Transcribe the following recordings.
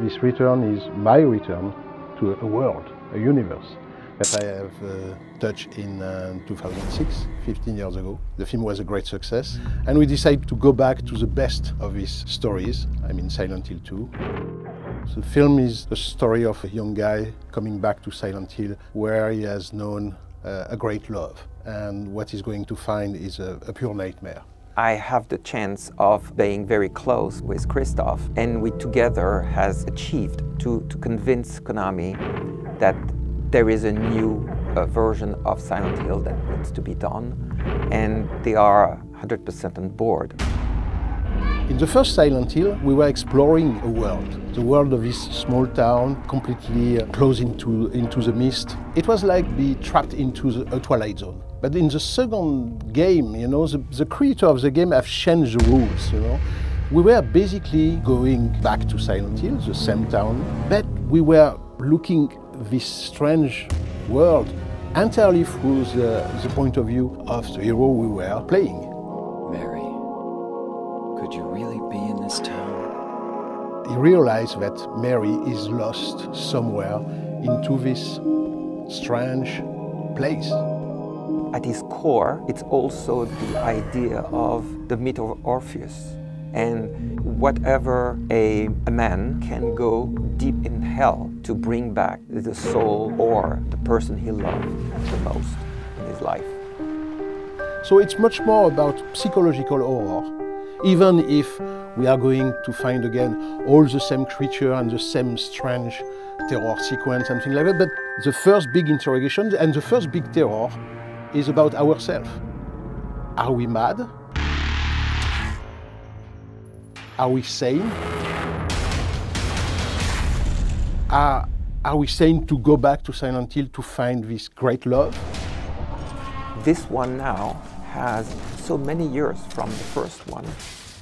This return is my return to a world, a universe that I have touched in 2006, 15 years ago. The film was a great success, and we decided to go back to the best of his stories, I mean Silent Hill 2. The film is the story of a young guy coming back to Silent Hill where he has known a great love, and what he's going to find is a pure nightmare. I have the chance of being very close with Christoph, and we together has achieved to convince Konami that there is a new version of Silent Hill that needs to be done, and they are 100% on board. In the first Silent Hill, we were exploring a world, the world of this small town, completely closed into the mist. It was like being trapped into a Twilight Zone. But in the second game, you know, the creator of the game have changed the rules, you know. We were basically going back to Silent Hill, the same town, but we were looking this strange world entirely through the point of view of the hero we were playing. Mary, could you really be in this town? He realized that Mary is lost somewhere into this strange place. At its core, it's also the idea of the myth of Orpheus. And whatever a man can go deep in hell to bring back the soul or the person he loved the most in his life. So it's much more about psychological horror, even if we are going to find again all the same creature and the same strange terror sequence, something like that. But the first big interrogation and the first big terror is about ourselves. Are we mad? Are we sane? Are we sane to go back to Silent Hill to find this great love? This one now has so many years from the first one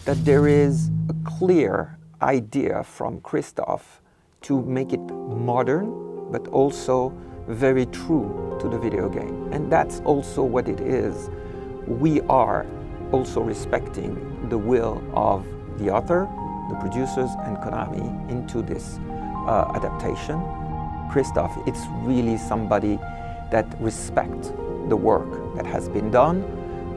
that there is a clear idea from Christoph to make it modern, but also very true to the video game. And that's also what it is. We are also respecting the will of the author, the producers, and Konami into this adaptation. Christoph, it's really somebody that respects the work that has been done,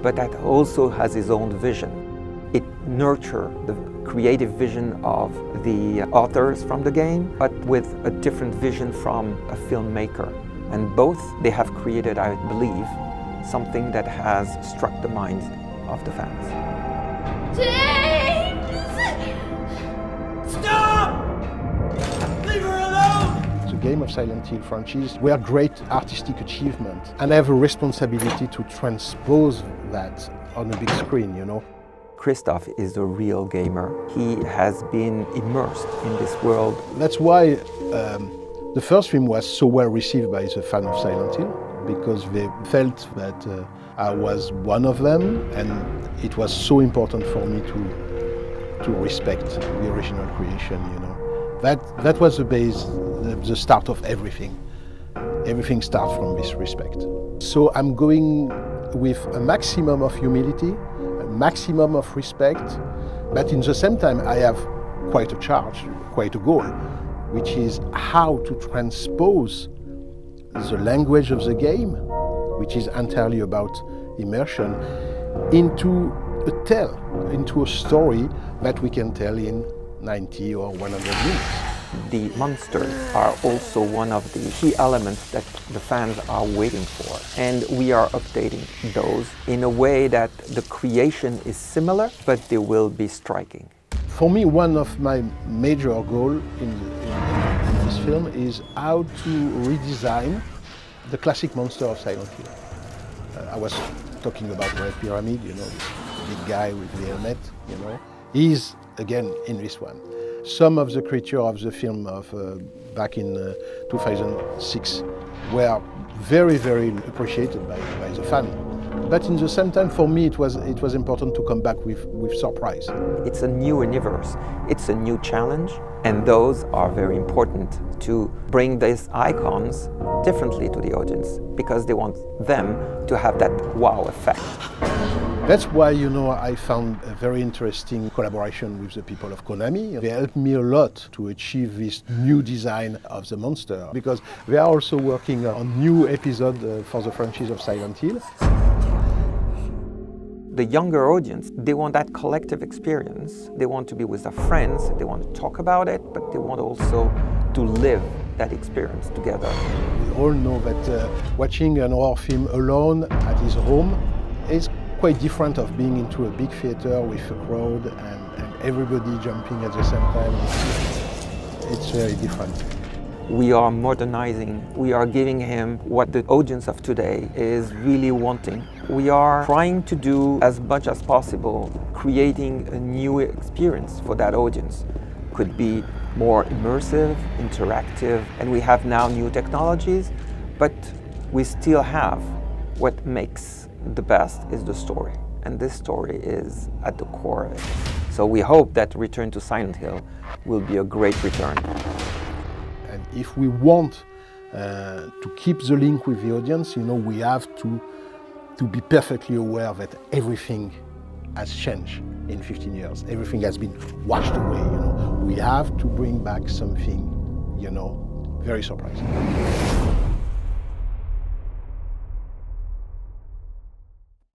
but that also has his own vision. It nurtures the creative vision of the authors from the game, but with a different vision from a filmmaker. And both, they have created, I believe, something that has struck the minds of the fans. James! Stop! Leave her alone! The game of Silent Hill franchise were great artistic achievement, and I have a responsibility to transpose that on a big screen, you know. Christoph is a real gamer. He has been immersed in this world. That's why the first film was so well received by the fans of Silent Hill, because they felt that I was one of them, and it was so important for me to respect the original creation, you know. That was the base, the start of everything. Everything starts from this respect. So I'm going with a maximum of humility, a maximum of respect, but in the same time I have quite a charge, quite a goal, which is how to transpose the language of the game, which is entirely about immersion, into a tale, into a story that we can tell in 90 or 100 minutes. The monsters are also one of the key elements that the fans are waiting for. And we are updating those in a way that the creation is similar, but they will be striking. For me, one of my major goals in this film is how to redesign the classic monster of Silent Hill. I was talking about Red Pyramid, you know, this big guy with the helmet, you know. He's, again, in this one. Some of the creatures of the film of back in 2006 were very, very appreciated by the fan. But in the same time, for me, it was important to come back with surprise. It's a new universe, it's a new challenge, and those are very important to bring these icons differently to the audience, because they want them to have that wow effect. That's why, I found a very interesting collaboration with the people of KONAMI. They helped me a lot to achieve this new design of the monster, because they are also working on new episodes for the franchise of Silent Hill. The younger audience, they want that collective experience. They want to be with their friends, they want to talk about it, but they want also to live that experience together. We all know that watching an horror film alone at his home is quite different of being into a big theater with a crowd and everybody jumping at the same time. It's very different. We are modernizing, we are giving him what the audience of today is really wanting. We are trying to do as much as possible, creating a new experience for that audience. Could be more immersive, interactive, and we have now new technologies, but we still have what makes the best is the story. And this story is at the core of it. So we hope that Return to Silent Hill will be a great return. And if we want to keep the link with the audience, we have to be perfectly aware that everything has changed in 15 years. Everything has been washed away. We have to bring back something, very surprising.